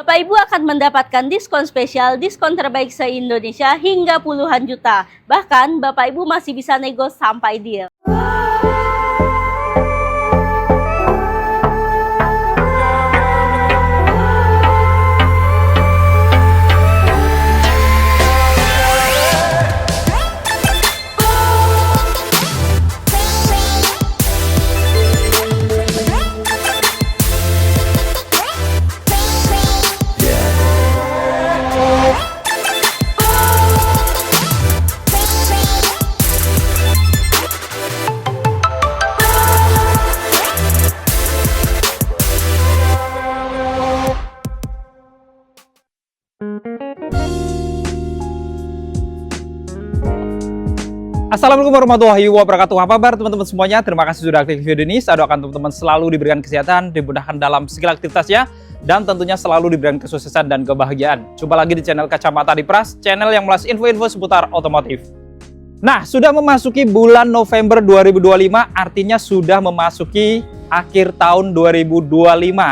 Bapak Ibu akan mendapatkan diskon spesial, diskon terbaik se-Indonesia hingga puluhan juta. Bahkan Bapak Ibu masih bisa nego sampai deal. Assalamualaikum warahmatullahi wabarakatuh. Apa kabar teman-teman semuanya? Terima kasih sudah aktif video ini. Saya doakan teman-teman selalu diberikan kesehatan, dimudahkan dalam segala aktivitasnya, dan tentunya selalu diberikan kesuksesan dan kebahagiaan. Jumpa lagi di channel Kacamata Dipras, channel yang melas info-info seputar otomotif. Nah, sudah memasuki bulan November 2025, artinya sudah memasuki akhir tahun 2025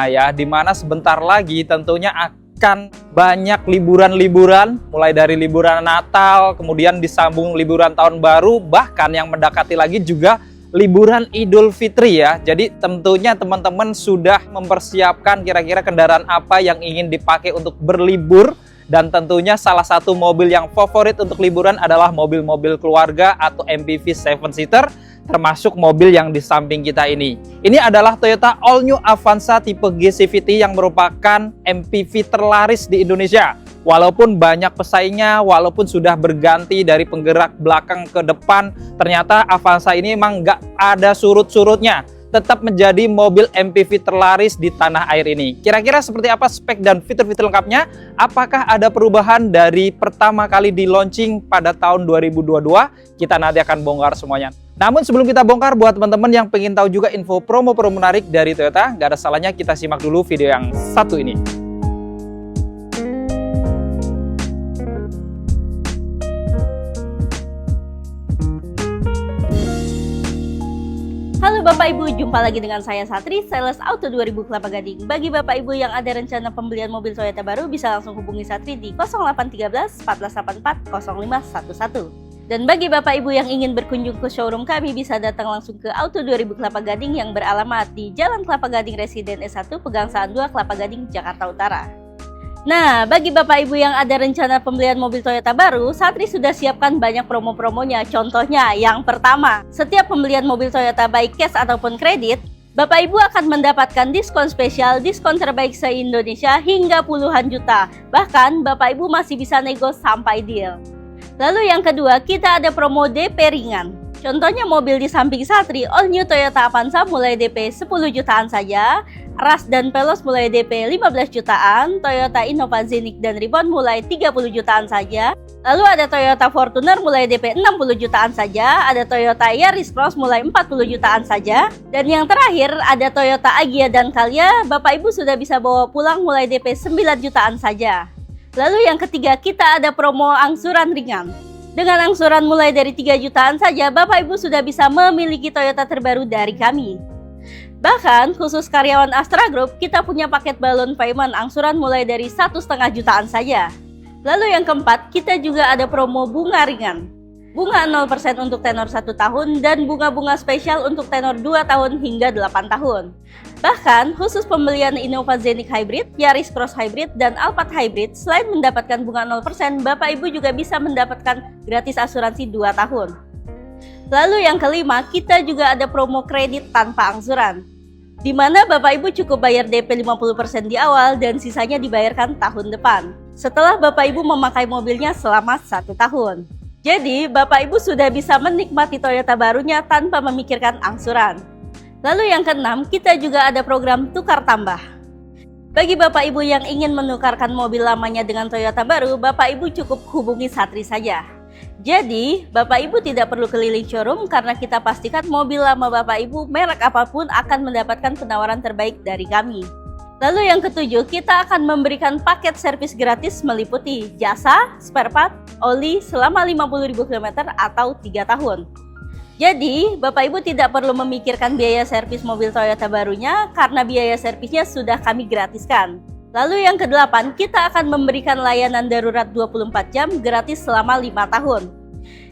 ya, dimana sebentar lagi tentunya akan banyak liburan-liburan, mulai dari liburan Natal, kemudian disambung liburan Tahun Baru, bahkan yang mendekati lagi juga liburan Idul Fitri ya. Jadi tentunya teman-teman sudah mempersiapkan kira-kira kendaraan apa yang ingin dipakai untuk berlibur, dan tentunya salah satu mobil yang favorit untuk liburan adalah mobil-mobil keluarga atau MPV 7-seater, termasuk mobil yang di samping kita ini. Ini adalah Toyota All New Avanza tipe G CVT yang merupakan MPV terlaris di Indonesia. Walaupun banyak pesaingnya, walaupun sudah berganti dari penggerak belakang ke depan, ternyata Avanza ini memang nggak ada surut-surutnya. Tetap menjadi mobil MPV terlaris di tanah air ini. Kira-kira seperti apa spek dan fitur-fitur lengkapnya? Apakah ada perubahan dari pertama kali di launching pada tahun 2022? Kita nanti akan bongkar semuanya. Namun sebelum kita bongkar, buat teman-teman yang pengen tahu juga info promo-promo menarik dari Toyota, nggak ada salahnya kita simak dulu video yang satu ini. Halo Bapak Ibu, jumpa lagi dengan saya Satri, Sales Auto 2000 Kelapa Gading. Bagi Bapak Ibu yang ada rencana pembelian mobil Toyota baru, bisa langsung hubungi Satri di 0813 1484 0511. Dan bagi Bapak Ibu yang ingin berkunjung ke showroom kami, bisa datang langsung ke Auto 2000 Kelapa Gading yang beralamat di Jalan Kelapa Gading Residen S1, Pegangsaan 2, Kelapa Gading, Jakarta Utara. Nah, bagi Bapak Ibu yang ada rencana pembelian mobil Toyota baru, Satri sudah siapkan banyak promo-promonya. Contohnya, yang pertama, setiap pembelian mobil Toyota baik cash ataupun kredit, Bapak Ibu akan mendapatkan diskon spesial, diskon terbaik se-Indonesia hingga puluhan juta. Bahkan, Bapak Ibu masih bisa nego sampai deal. Lalu yang kedua, kita ada promo DP ringan. Contohnya mobil di samping Satri, All New Toyota Avanza mulai DP 10 jutaan saja, Rush dan Veloz mulai DP 15 jutaan, Toyota Innova Zenix dan Reborn mulai 30 jutaan saja, lalu ada Toyota Fortuner mulai DP 60 jutaan saja, ada Toyota Yaris Cross mulai 40 jutaan saja, dan yang terakhir ada Toyota Agya dan Calya, Bapak Ibu sudah bisa bawa pulang mulai DP 9 jutaan saja. Lalu yang ketiga, kita ada promo angsuran ringan. Dengan angsuran mulai dari 3 jutaan saja, Bapak Ibu sudah bisa memiliki Toyota terbaru dari kami. Bahkan, khusus karyawan Astra Group, kita punya paket balon payment angsuran mulai dari 1,5 jutaan saja. Lalu yang keempat, kita juga ada promo bunga ringan. Bunga 0% untuk tenor 1 tahun dan bunga-bunga spesial untuk tenor 2 tahun hingga 8 tahun. Bahkan, khusus pembelian Innova Zenix Hybrid, Yaris Cross Hybrid, dan Alphard Hybrid, selain mendapatkan bunga 0%, Bapak Ibu juga bisa mendapatkan gratis asuransi 2 tahun. Lalu yang kelima, kita juga ada promo kredit tanpa angsuran, di mana Bapak Ibu cukup bayar DP 50% di awal dan sisanya dibayarkan tahun depan, setelah Bapak Ibu memakai mobilnya selama 1 tahun. Jadi, Bapak Ibu sudah bisa menikmati Toyota barunya tanpa memikirkan angsuran. Lalu yang keenam, kita juga ada program tukar tambah. Bagi Bapak Ibu yang ingin menukarkan mobil lamanya dengan Toyota baru, Bapak Ibu cukup hubungi Satri saja. Jadi, Bapak Ibu tidak perlu keliling showroom karena kita pastikan mobil lama Bapak Ibu, merek apapun akan mendapatkan penawaran terbaik dari kami. Lalu yang ketujuh, kita akan memberikan paket servis gratis meliputi jasa, spare part, oli selama 50.000 km atau 3 tahun. Jadi, Bapak Ibu tidak perlu memikirkan biaya servis mobil Toyota barunya karena biaya servisnya sudah kami gratiskan. Lalu yang kedelapan, kita akan memberikan layanan darurat 24 jam gratis selama 5 tahun.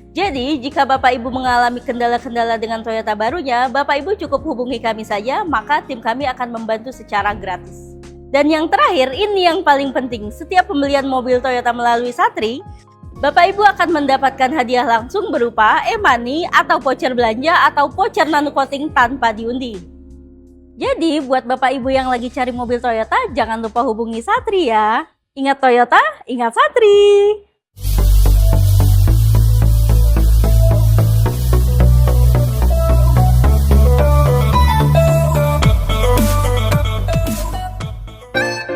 Jadi, jika Bapak Ibu mengalami kendala-kendala dengan Toyota barunya, Bapak Ibu cukup hubungi kami saja, maka tim kami akan membantu secara gratis. Dan yang terakhir, ini yang paling penting, setiap pembelian mobil Toyota melalui Satri, Bapak Ibu akan mendapatkan hadiah langsung berupa e-money atau voucher belanja atau voucher nano coating tanpa diundi. Jadi, buat Bapak Ibu yang lagi cari mobil Toyota, jangan lupa hubungi Satri ya. Ingat Toyota, ingat Satri.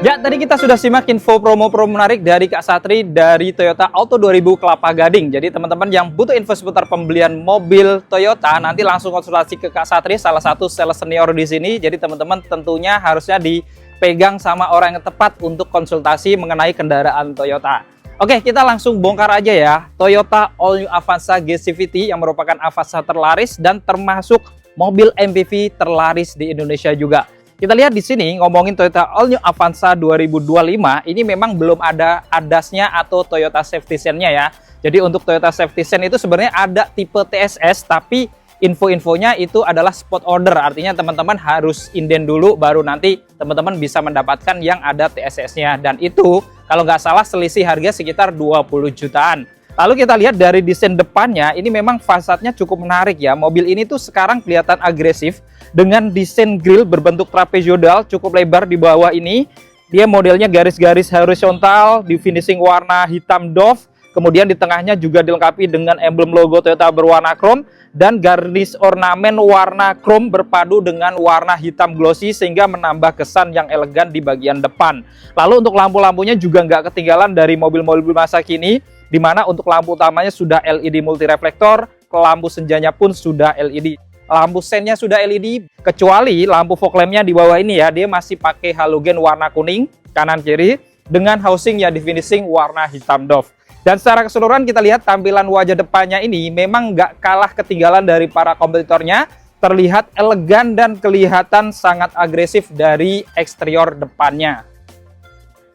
Ya, tadi kita sudah simak info promo-promo menarik dari Kak Satri dari Toyota Auto 2000 Kelapa Gading. Jadi teman-teman yang butuh info seputar pembelian mobil Toyota, nanti langsung konsultasi ke Kak Satri, salah satu sales senior di sini. Jadi teman-teman tentunya harusnya dipegang sama orang yang tepat untuk konsultasi mengenai kendaraan Toyota. Oke, kita langsung bongkar aja ya. Toyota All New Avanza GCVT yang merupakan Avanza terlaris dan termasuk mobil MPV terlaris di Indonesia juga. Kita lihat di sini ngomongin Toyota All New Avanza 2025, ini memang belum ada ADAS-nya atau Toyota Safety Sense-nya ya. Jadi untuk Toyota Safety Sense itu sebenarnya ada tipe TSS, tapi info-infonya itu adalah spot order. Artinya teman-teman harus inden dulu, baru nanti teman-teman bisa mendapatkan yang ada TSS-nya. Dan itu kalau nggak salah selisih harga sekitar 20 jutaan. Lalu kita lihat dari desain depannya, ini memang fasadnya cukup menarik ya. Mobil ini tuh sekarang kelihatan agresif dengan desain grill berbentuk trapezoidal cukup lebar di bawah ini. Dia modelnya garis-garis horizontal di finishing warna hitam doff. Kemudian di tengahnya juga dilengkapi dengan emblem logo Toyota berwarna chrome dan garis ornamen warna chrome berpadu dengan warna hitam glossy sehingga menambah kesan yang elegan di bagian depan. Lalu untuk lampu-lampunya juga nggak ketinggalan dari mobil-mobil masa kini, di mana untuk lampu utamanya sudah LED multireflektor, lampu senjanya pun sudah LED. Lampu sennya sudah LED, kecuali lampu fog lampnya di bawah ini ya, dia masih pakai halogen warna kuning kanan kiri dengan housing yang di finishing warna hitam doff. Dan secara keseluruhan kita lihat tampilan wajah depannya ini memang nggak kalah ketinggalan dari para kompetitornya, terlihat elegan dan kelihatan sangat agresif dari eksterior depannya.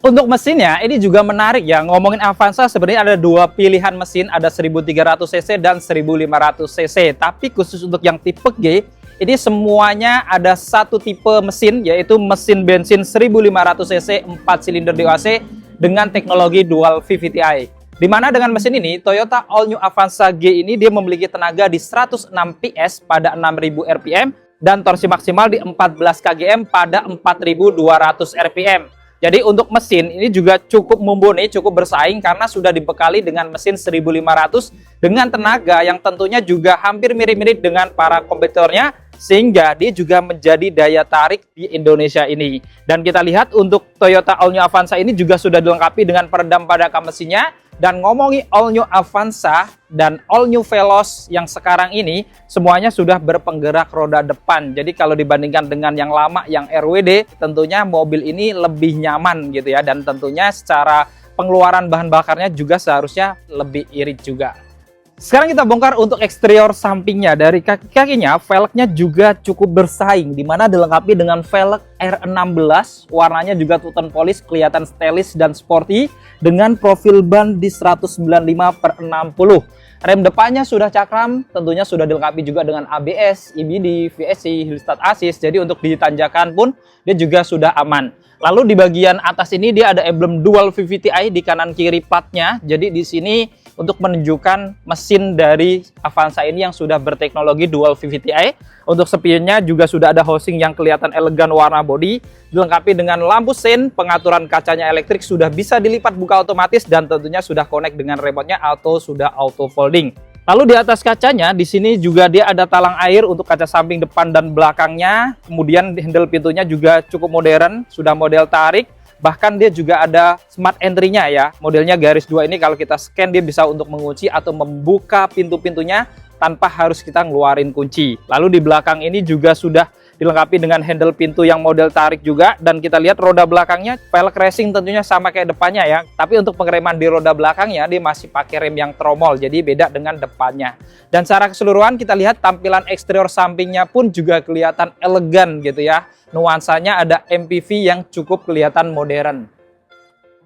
Untuk mesinnya ini juga menarik ya, ngomongin Avanza sebenarnya ada dua pilihan mesin, ada 1300 cc dan 1500 cc. Tapi khusus untuk yang tipe G, ini semuanya ada satu tipe mesin, yaitu mesin bensin 1500 cc 4 silinder DOHC dengan teknologi dual VVT-i. Dimana dengan mesin ini, Toyota All New Avanza G ini dia memiliki tenaga di 106 PS pada 6000 rpm dan torsi maksimal di 14 kgm pada 4200 rpm. Jadi untuk mesin ini juga cukup mumpuni, cukup bersaing karena sudah dibekali dengan mesin 1500 dengan tenaga yang tentunya juga hampir mirip-mirip dengan para kompetitornya, sehingga dia juga menjadi daya tarik di Indonesia ini. Dan kita lihat untuk Toyota All New Avanza ini juga sudah dilengkapi dengan peredam pada mesinnya. Dan ngomongin All New Avanza dan All New Veloz yang sekarang ini semuanya sudah berpenggerak roda depan. Jadi kalau dibandingkan dengan yang lama, yang RWD, tentunya mobil ini lebih nyaman gitu ya. Dan tentunya secara pengeluaran bahan bakarnya juga seharusnya lebih irit juga. Sekarang kita bongkar untuk eksterior sampingnya. Dari kaki-kakinya, velgnya juga cukup bersaing, di mana dilengkapi dengan velg R16, warnanya juga two tone polish, kelihatan stylish dan sporty, dengan profil ban di 195/60. Rem depannya sudah cakram, tentunya sudah dilengkapi juga dengan ABS, EBD, VSC, Hill Start Assist, jadi untuk di tanjakan pun dia juga sudah aman. Lalu di bagian atas ini dia ada emblem dual VVT-i di kanan kiri platnya, jadi di sini untuk menunjukkan mesin dari Avanza ini yang sudah berteknologi dual VVT-i. Untuk spionnya juga sudah ada housing yang kelihatan elegan warna body, dilengkapi dengan lampu sein, pengaturan kacanya elektrik sudah bisa dilipat buka otomatis dan tentunya sudah connect dengan remote-nya atau sudah auto folding. Lalu di atas kacanya di sini juga dia ada talang air untuk kaca samping depan dan belakangnya. Kemudian handle pintunya juga cukup modern, sudah model tarik. Bahkan dia juga ada smart entry-nya ya. Modelnya garis 2 ini kalau kita scan dia bisa untuk mengunci atau membuka pintu-pintunya tanpa harus kita ngeluarin kunci. Lalu di belakang ini juga sudah dilengkapi dengan handle pintu yang model tarik juga, dan kita lihat roda belakangnya velg racing tentunya sama kayak depannya ya, tapi untuk pengereman di roda belakangnya dia masih pakai rem yang tromol, jadi beda dengan depannya. Dan secara keseluruhan kita lihat tampilan eksterior sampingnya pun juga kelihatan elegan gitu ya, nuansanya ada MPV yang cukup kelihatan modern.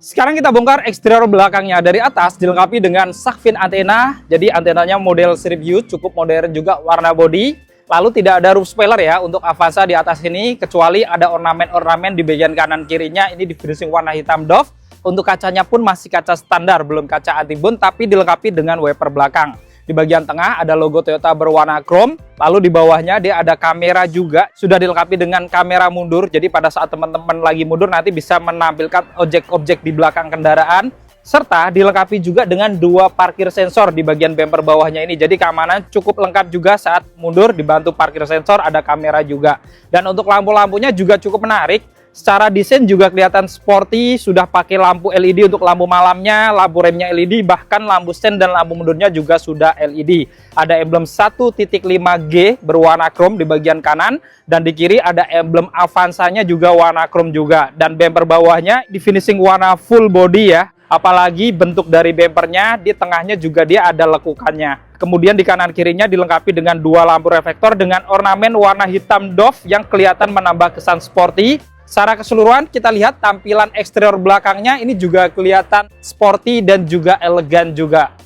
Sekarang kita bongkar eksterior belakangnya. Dari atas dilengkapi dengan shark fin antena. Jadi antenanya model strip view, cukup modern juga warna body. Lalu tidak ada roof spoiler ya untuk Avanza di atas ini, kecuali ada ornamen-ornamen di bagian kanan kirinya. Ini di finishing warna hitam doff. Untuk kacanya pun masih kaca standar, belum kaca anti-bun, tapi dilengkapi dengan wiper belakang. Di bagian tengah ada logo Toyota berwarna chrome, lalu di bawahnya dia ada kamera juga, sudah dilengkapi dengan kamera mundur, jadi pada saat teman-teman lagi mundur nanti bisa menampilkan objek-objek di belakang kendaraan, serta dilengkapi juga dengan 2 parkir sensor di bagian bumper bawahnya ini, jadi keamanan cukup lengkap juga saat mundur, dibantu parkir sensor, ada kamera juga. Dan untuk lampu-lampunya juga cukup menarik. Secara desain juga kelihatan sporty, sudah pakai lampu LED untuk lampu malamnya, lampu remnya LED, bahkan lampu stand dan lampu mundurnya juga sudah LED. Ada emblem 1.5G berwarna chrome di bagian kanan, dan di kiri ada emblem Avanza-nya juga warna chrome juga. Dan bumper bawahnya di finishing warna full body ya, apalagi bentuk dari bumpernya, di tengahnya juga dia ada lekukannya. Kemudian di kanan kirinya dilengkapi dengan 2 lampu reflektor dengan ornamen warna hitam doff yang kelihatan menambah kesan sporty. Secara keseluruhan kita lihat tampilan eksterior belakangnya ini juga kelihatan sporty dan juga elegan juga.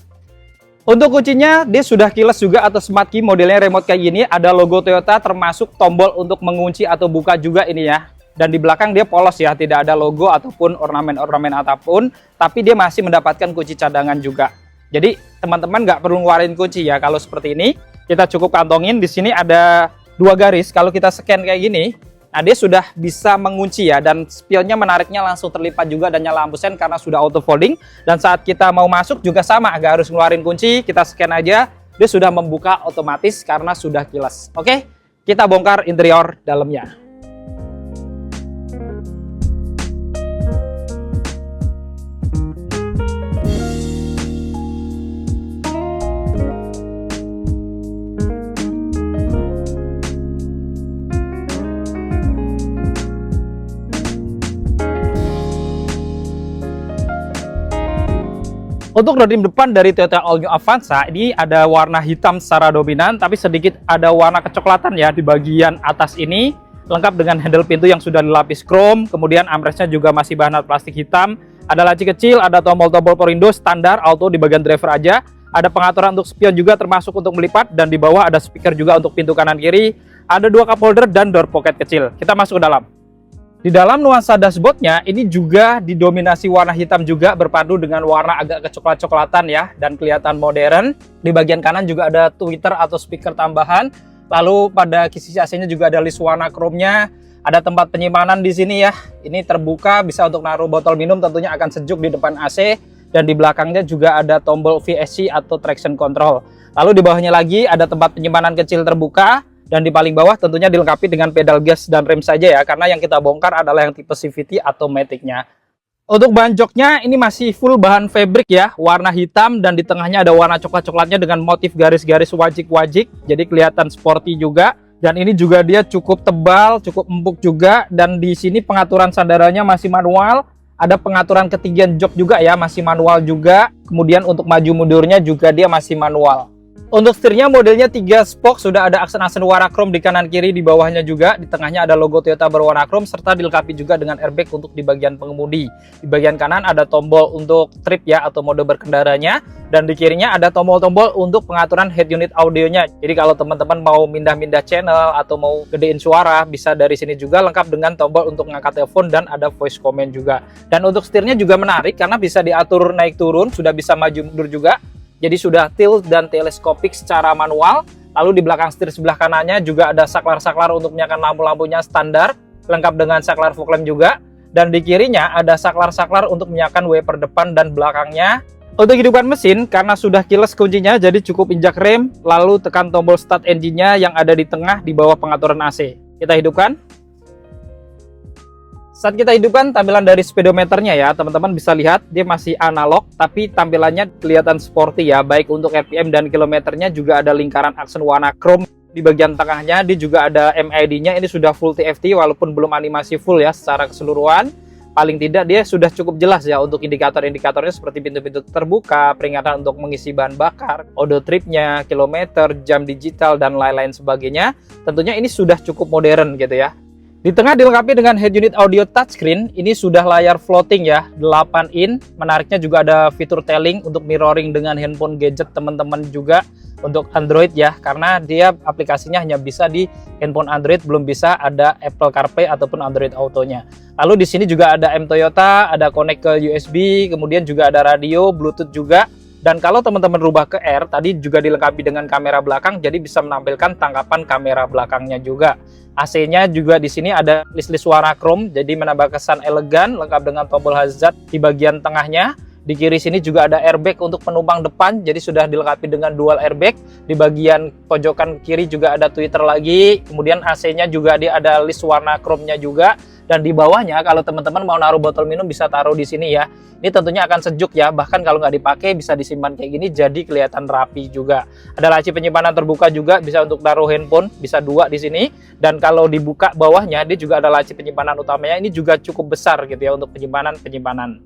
Untuk kuncinya dia sudah keyless juga atau smart key, modelnya remote kayak gini, ada logo Toyota termasuk tombol untuk mengunci atau buka juga ini ya. Dan di belakang dia polos ya, tidak ada logo ataupun ornamen-ornamen apapun, tapi dia masih mendapatkan kunci cadangan juga. Jadi teman-teman nggak perlu ngeluarin kunci ya kalau seperti ini. Kita cukup kantongin, di sini ada 2 garis, kalau kita scan kayak gini, nah dia sudah bisa mengunci ya, dan spionnya menariknya langsung terlipat juga dan nyala lampu sen karena sudah auto folding. Dan saat kita mau masuk juga sama, agak harus ngeluarin kunci, kita scan aja, dia sudah membuka otomatis karena sudah keyless. Oke, kita bongkar interior dalamnya. Untuk rodi depan dari Toyota All New Avanza ini ada warna hitam secara dominan, tapi sedikit ada warna kecoklatan ya di bagian atas ini, lengkap dengan handle pintu yang sudah dilapis chrome, kemudian armrestnya juga masih bahan plastik hitam, ada laci kecil, ada tombol-tombol porindo standar auto di bagian driver aja, ada pengaturan untuk spion juga termasuk untuk melipat, dan di bawah ada speaker juga untuk pintu kanan kiri, ada 2 cup holder dan door pocket kecil. Kita masuk ke dalam. Di dalam nuansa dashboardnya ini juga didominasi warna hitam juga berpadu dengan warna agak kecoklat-coklatan ya, dan kelihatan modern. Di bagian kanan juga ada tweeter atau speaker tambahan. Lalu pada sisi AC-nya juga ada list warna chrome-nya. Ada tempat penyimpanan di sini ya. Ini terbuka, bisa untuk naruh botol minum, tentunya akan sejuk di depan AC. Dan di belakangnya juga ada tombol VSC atau traction control. Lalu di bawahnya lagi ada tempat penyimpanan kecil terbuka. Dan di paling bawah tentunya dilengkapi dengan pedal gas dan rem saja ya, karena yang kita bongkar adalah yang tipe CVT atau Matic-nya. Untuk bahan joknya ini masih full bahan fabric ya, warna hitam, dan di tengahnya ada warna coklat-coklatnya dengan motif garis-garis wajik-wajik, jadi kelihatan sporty juga. Dan ini juga dia cukup tebal, cukup empuk juga, dan di sini pengaturan sandarannya masih manual. Ada pengaturan ketinggian jok juga ya, masih manual juga. Kemudian untuk maju mundurnya juga dia masih manual. Untuk setirnya modelnya 3 spoke, sudah ada aksen-aksen warna chrome di kanan kiri, di bawahnya juga. Di tengahnya ada logo Toyota berwarna chrome, serta dilengkapi juga dengan airbag untuk di bagian pengemudi. Di bagian kanan ada tombol untuk trip ya, atau mode berkendaranya. Dan di kirinya ada tombol-tombol untuk pengaturan head unit audionya. Jadi kalau teman-teman mau pindah-pindah channel atau mau gedein suara, bisa dari sini juga, lengkap dengan tombol untuk ngangkat telepon dan ada voice command juga. Dan untuk setirnya juga menarik karena bisa diatur naik turun, sudah bisa maju mundur juga. Jadi sudah tilt dan teleskopik secara manual. Lalu di belakang setir sebelah kanannya juga ada saklar-saklar untuk menyalakan lampu-lampunya standar, lengkap dengan saklar fog lamp juga. Dan di kirinya ada saklar-saklar untuk menyalakan wiper depan dan belakangnya. Untuk hidupkan mesin, karena sudah keyless kuncinya, jadi cukup injak rem, lalu tekan tombol start engine-nya yang ada di tengah di bawah pengaturan AC. Kita hidupkan. Saat kita hidupkan, tampilan dari speedometernya ya, teman-teman bisa lihat dia masih analog, tapi tampilannya kelihatan sporty ya, baik untuk RPM dan kilometernya juga ada lingkaran aksen warna chrome. Di bagian tengahnya dia juga ada MID-nya, ini sudah full TFT walaupun belum animasi full ya secara keseluruhan. Paling tidak dia sudah cukup jelas ya untuk indikator-indikatornya seperti pintu-pintu terbuka, peringatan untuk mengisi bahan bakar, odo tripnya, kilometer, jam digital, dan lain-lain sebagainya. Tentunya ini sudah cukup modern gitu ya. Di tengah dilengkapi dengan head unit audio touchscreen, ini sudah layar floating ya, 8 in. Menariknya juga ada fitur telling untuk mirroring dengan handphone gadget teman-teman juga untuk Android ya, karena dia aplikasinya hanya bisa di handphone Android, belum bisa ada Apple CarPlay ataupun Android Auto-nya. Lalu di sini juga ada M Toyota, ada connect ke USB, kemudian juga ada radio, Bluetooth juga. Dan kalau teman-teman rubah ke R, tadi juga dilengkapi dengan kamera belakang, jadi bisa menampilkan tangkapan kamera belakangnya juga. AC-nya juga di sini ada list-list warna chrome, jadi menambah kesan elegan, lengkap dengan tombol hazard di bagian tengahnya. Di kiri sini juga ada airbag untuk penumpang depan, jadi sudah dilengkapi dengan dual airbag. Di bagian pojokan kiri juga ada tweeter lagi, kemudian AC-nya juga dia ada list warna chrome-nya juga. Dan di bawahnya kalau teman-teman mau naruh botol minum bisa taruh di sini ya. Ini tentunya akan sejuk ya, bahkan kalau nggak dipakai bisa disimpan kayak gini jadi kelihatan rapi juga. Ada laci penyimpanan terbuka juga, bisa untuk taruh handphone, bisa 2 di sini. Dan kalau dibuka bawahnya dia juga ada laci penyimpanan utamanya, ini juga cukup besar gitu ya untuk penyimpanan.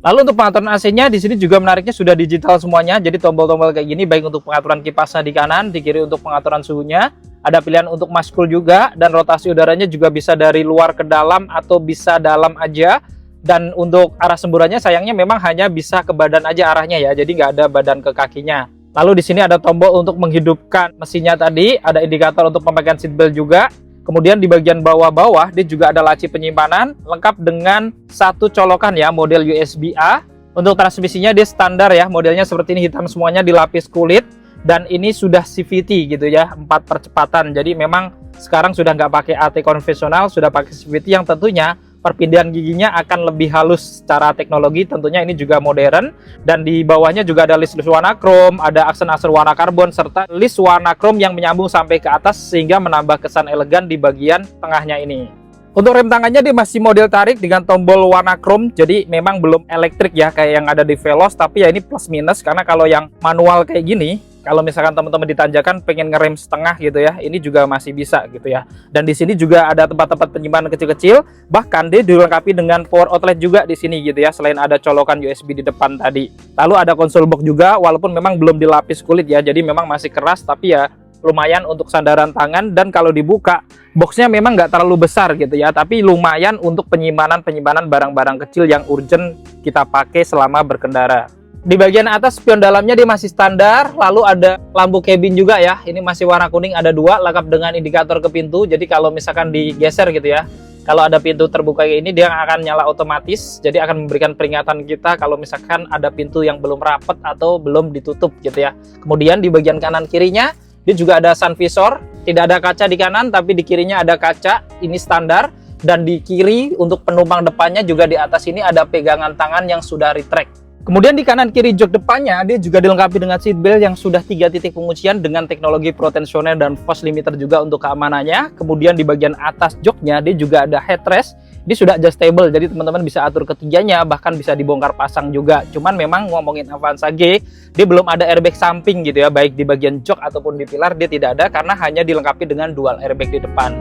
Lalu untuk pengaturan AC-nya di sini juga menariknya sudah digital semuanya, jadi tombol-tombol kayak gini baik untuk pengaturan kipasnya di kanan, di kiri untuk pengaturan suhunya. Ada pilihan untuk maskul juga, dan rotasi udaranya juga bisa dari luar ke dalam atau bisa dalam aja. Dan untuk arah semburannya sayangnya memang hanya bisa ke badan aja arahnya ya, jadi nggak ada badan ke kakinya. Lalu di sini ada tombol untuk menghidupkan mesinnya tadi, ada indikator untuk pemakaian seatbelt juga. Kemudian di bagian bawah-bawah dia juga ada laci penyimpanan lengkap dengan satu colokan ya, model USB-A. Untuk transmisinya dia standar ya, modelnya seperti ini, hitam semuanya dilapis kulit. Dan ini sudah CVT gitu ya, 4 percepatan. Jadi memang sekarang sudah nggak pakai AT konvensional, sudah pakai CVT yang tentunya perpindahan giginya akan lebih halus secara teknologi. Tentunya ini juga modern. Dan di bawahnya juga ada list warna chrome, ada aksen-aksen warna karbon, serta list warna chrome yang menyambung sampai ke atas sehingga menambah kesan elegan di bagian tengahnya ini. Untuk rem tangannya dia masih model tarik dengan tombol warna chrome, jadi memang belum elektrik ya kayak yang ada di Veloz, tapi ya ini plus minus karena kalau yang manual kayak gini, kalau misalkan teman-teman ditanjakan pengen ngerem setengah gitu ya, ini juga masih bisa gitu ya. Dan di sini juga ada tempat-tempat penyimpanan kecil-kecil, bahkan dia dilengkapi dengan power outlet juga di sini gitu ya, selain ada colokan USB di depan tadi. Lalu ada konsol box juga, walaupun memang belum dilapis kulit ya, jadi memang masih keras, tapi ya lumayan untuk sandaran tangan. Dan kalau dibuka, boxnya memang nggak terlalu besar gitu ya, tapi lumayan untuk penyimpanan barang-barang kecil yang urgent kita pakai selama berkendara. Di bagian atas spion dalamnya dia masih standar, lalu ada lampu cabin juga ya, ini masih warna kuning, ada 2, lengkap dengan indikator ke pintu. Jadi kalau misalkan digeser gitu ya, kalau ada pintu terbuka kayak ini dia akan nyala otomatis, jadi akan memberikan peringatan kita kalau misalkan ada pintu yang belum rapat atau belum ditutup gitu ya. Kemudian di bagian kanan kirinya dia juga ada sun visor, tidak ada kaca di kanan tapi di kirinya ada kaca, ini standar. Dan di kiri untuk penumpang depannya juga di atas ini ada pegangan tangan yang sudah retract. Kemudian di kanan kiri jok depannya dia juga dilengkapi dengan seat belt yang sudah 3 titik penguncian dengan teknologi pro tensioner dan force limiter juga untuk keamanannya. Kemudian di bagian atas joknya dia juga ada headrest, ini sudah adjustable, jadi teman-teman bisa atur ketiganya, bahkan bisa dibongkar pasang juga. Cuman memang ngomongin Avanza G, dia belum ada airbag samping gitu ya, baik di bagian jok ataupun di pilar dia tidak ada karena hanya dilengkapi dengan dual airbag di depan.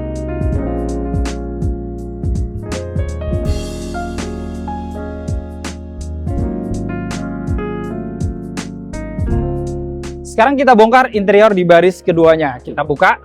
Sekarang kita bongkar interior di baris keduanya. Kita buka.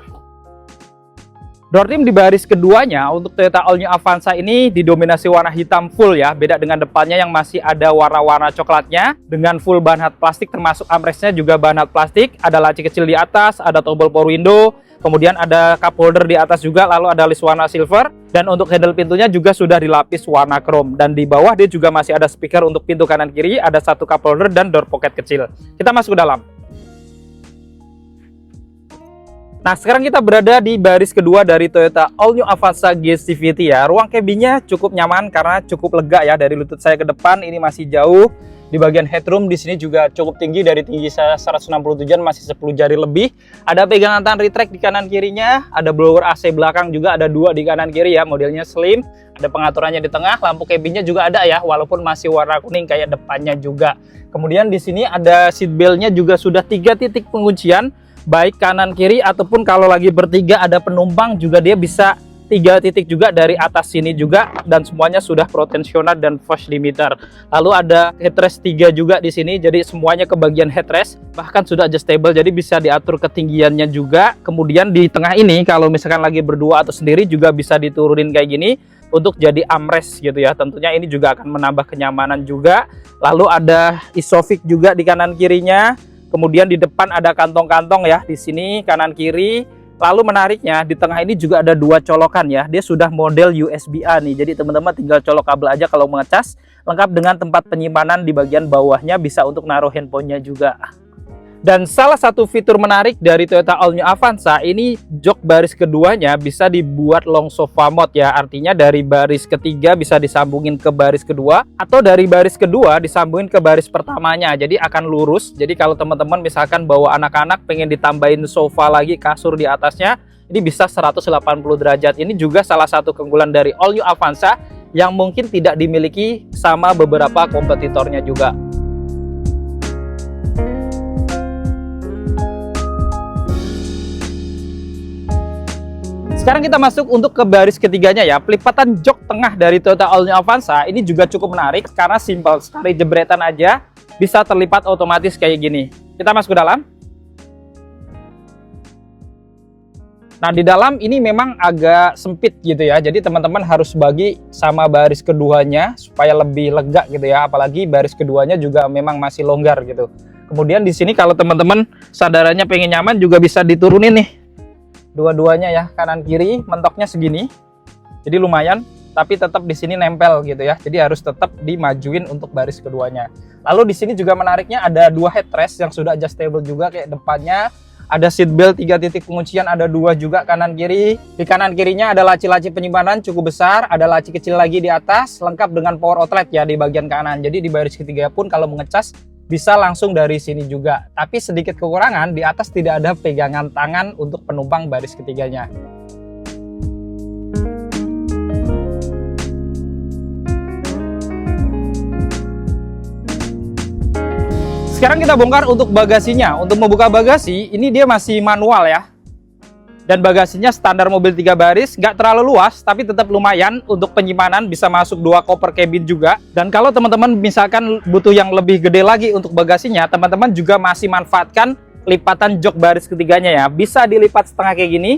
Door trim di baris keduanya untuk Toyota All New Avanza ini didominasi warna hitam full ya. Beda dengan depannya yang masih ada warna-warna coklatnya dengan full bahan hard plastik, termasuk armrestnya juga bahan hard plastik. Ada laci kecil di atas, ada tombol power window, kemudian ada cup holder di atas juga, lalu ada list warna silver. Dan untuk handle pintunya juga sudah dilapis warna chrome. Dan di bawah dia juga masih ada speaker untuk pintu kanan kiri, ada satu cup holder dan door pocket kecil. Kita masuk ke dalam. Nah, sekarang kita berada di baris kedua dari Toyota All New Avanza G CVT ya. Ruang cabinnya cukup nyaman karena cukup lega ya, dari lutut saya ke depan ini masih jauh. Di bagian headroom di sini juga cukup tinggi, dari tinggi saya 167-an masih 10 jari lebih. Ada pegangan tangan retract di kanan kirinya, ada blower AC belakang juga, ada 2 di kanan kiri ya, modelnya slim. Ada pengaturannya di tengah, lampu cabinnya juga ada ya, walaupun masih warna kuning kayak depannya juga. Kemudian di sini ada seat beltnya juga sudah 3 titik penguncian. baik kanan kiri ataupun kalau lagi bertiga ada penumpang juga dia bisa 3 titik juga dari atas sini juga, dan semuanya sudah pro tensioner dan force limiter. Lalu ada headrest 3 juga di sini, jadi semuanya ke bagian headrest, bahkan sudah adjustable, jadi bisa diatur ketinggiannya juga. Kemudian di tengah ini kalau misalkan lagi berdua atau sendiri juga bisa diturunin kayak gini untuk jadi armrest gitu ya. Tentunya ini juga akan menambah kenyamanan juga. Lalu ada isofix juga di kanan kirinya. Kemudian di depan ada kantong-kantong ya di sini kanan kiri. Lalu menariknya di tengah ini juga ada 2 colokan ya. Dia sudah model USB-A nih. Jadi teman-teman tinggal colok kabel aja kalau mengecas. Lengkap dengan tempat penyimpanan di bagian bawahnya, bisa untuk naruh handphonenya juga. Dan salah satu fitur menarik dari Toyota All New Avanza ini, jok baris keduanya bisa dibuat long sofa mode ya. Artinya dari baris ketiga bisa disambungin ke baris kedua, atau dari baris kedua disambungin ke baris pertamanya. Jadi akan lurus. Jadi kalau teman-teman misalkan bawa anak-anak pengen ditambahin sofa lagi, kasur di atasnya, ini bisa 180 derajat. Ini juga salah satu keunggulan dari All New Avanza yang mungkin tidak dimiliki sama beberapa kompetitornya juga. Sekarang kita masuk untuk ke baris ketiganya ya. Pelipatan jok tengah dari Toyota All New Avanza ini juga cukup menarik karena simpel sekali, jebretan aja bisa terlipat otomatis kayak gini. Kita masuk ke dalam. Nah, di dalam ini memang agak sempit gitu ya. Jadi teman-teman harus bagi sama baris keduanya supaya lebih lega gitu ya. Apalagi baris keduanya juga memang masih longgar gitu. Kemudian di sini kalau teman-teman sandarannya pengen nyaman juga bisa diturunin nih. Dua-duanya ya, kanan kiri mentoknya segini. Jadi lumayan, tapi tetap di sini nempel gitu ya. Jadi harus tetap dimajuin untuk baris keduanya. Lalu di sini juga menariknya ada 2 headrest yang sudah adjustable juga, kayak depannya ada seat belt 3 titik penguncian, ada 2 juga kanan kiri. Di kanan kirinya ada laci-laci penyimpanan cukup besar, ada laci kecil lagi di atas, lengkap dengan power outlet ya di bagian kanan. Jadi di baris ketiga pun kalau mengecas bisa langsung dari sini juga. Tapi sedikit kekurangan, di atas tidak ada pegangan tangan untuk penumpang baris ketiganya. Sekarang kita bongkar untuk bagasinya. Untuk membuka bagasi, ini dia masih manual ya. Dan bagasinya standar mobil 3 baris, nggak terlalu luas, tapi tetap lumayan untuk penyimpanan, bisa masuk 2 koper cabin juga. Dan kalau teman-teman misalkan butuh yang lebih gede lagi untuk bagasinya, teman-teman juga masih manfaatkan lipatan jok baris ketiganya ya. Bisa dilipat setengah kayak gini,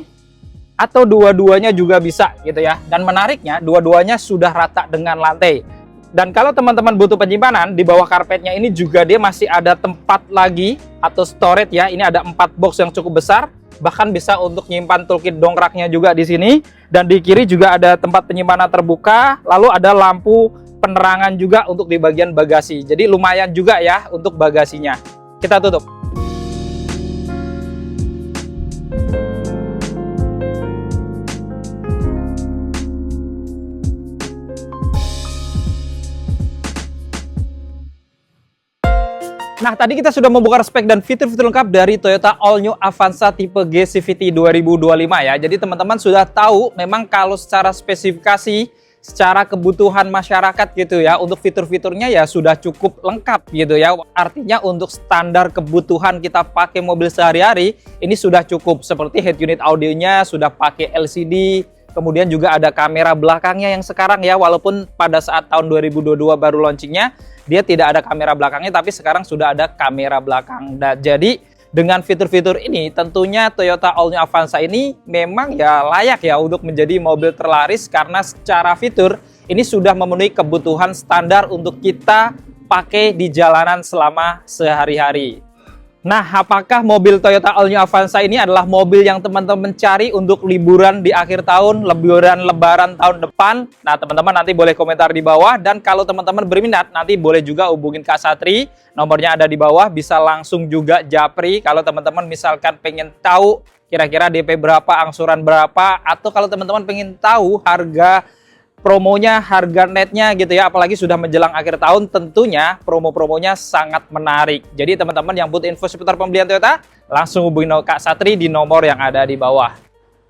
atau dua-duanya juga bisa gitu ya. Dan menariknya, dua-duanya sudah rata dengan lantai. Dan kalau teman-teman butuh penyimpanan, di bawah karpetnya ini juga dia masih ada tempat lagi, atau storage ya. Ini ada 4 box yang cukup besar. Bahkan bisa untuk nyimpan toolkit dongkraknya juga di sini. Dan di kiri juga ada tempat penyimpanan terbuka. Lalu ada lampu penerangan juga untuk di bagian bagasi. Jadi lumayan juga ya untuk bagasinya. Kita tutup. Nah, tadi kita sudah membuka spek dan fitur-fitur lengkap dari Toyota All New Avanza tipe G CVT 2025 ya. Jadi teman-teman sudah tahu memang kalau secara spesifikasi, secara kebutuhan masyarakat gitu ya, untuk fitur-fiturnya ya sudah cukup lengkap gitu ya. Artinya untuk standar kebutuhan kita pakai mobil sehari-hari, ini sudah cukup. Seperti head unit audionya sudah pakai LCD, kemudian juga ada kamera belakangnya yang sekarang ya, walaupun pada saat tahun 2022 baru launchingnya, dia tidak ada kamera belakangnya, tapi sekarang sudah ada kamera belakang. Nah, jadi dengan fitur-fitur ini tentunya Toyota All New Avanza ini memang ya layak ya untuk menjadi mobil terlaris, karena secara fitur ini sudah memenuhi kebutuhan standar untuk kita pakai di jalanan selama sehari-hari. Nah, apakah mobil Toyota All New Avanza ini adalah mobil yang teman-teman cari untuk liburan di akhir tahun, liburan lebaran tahun depan? Nah, teman-teman nanti boleh komentar di bawah. Dan kalau teman-teman berminat, nanti boleh juga hubungin Kak Satri. Nomornya ada di bawah, bisa langsung juga japri. Kalau teman-teman misalkan pengen tahu kira-kira DP berapa, angsuran berapa, atau kalau teman-teman pengen tahu harga promonya, harga netnya gitu ya, apalagi sudah menjelang akhir tahun, tentunya promo-promonya sangat menarik. Jadi teman-teman yang butuh info seputar pembelian Toyota, langsung hubungi Kak Satri di nomor yang ada di bawah.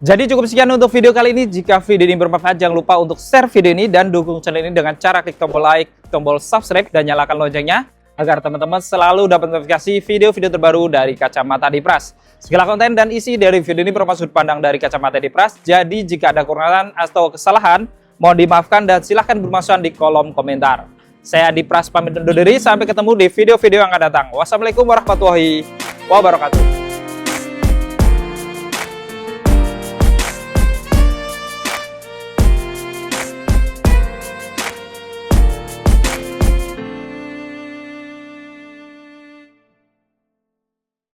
Jadi cukup sekian untuk video kali ini. Jika video ini bermanfaat, jangan lupa untuk share video ini dan dukung channel ini dengan cara klik tombol like, tombol subscribe, dan nyalakan loncengnya, agar teman-teman selalu dapat notifikasi video-video terbaru dari Kacamata Dipras. Segala konten dan isi dari video ini merupakan sudut pandang dari Kacamata Dipras, jadi jika ada kekurangan atau kesalahan, mohon dimaafkan dan silahkan bermasukan di kolom komentar. Saya Dipras pamit undur diri, sampai ketemu di video-video yang akan datang. Wassalamualaikum warahmatullahi wabarakatuh.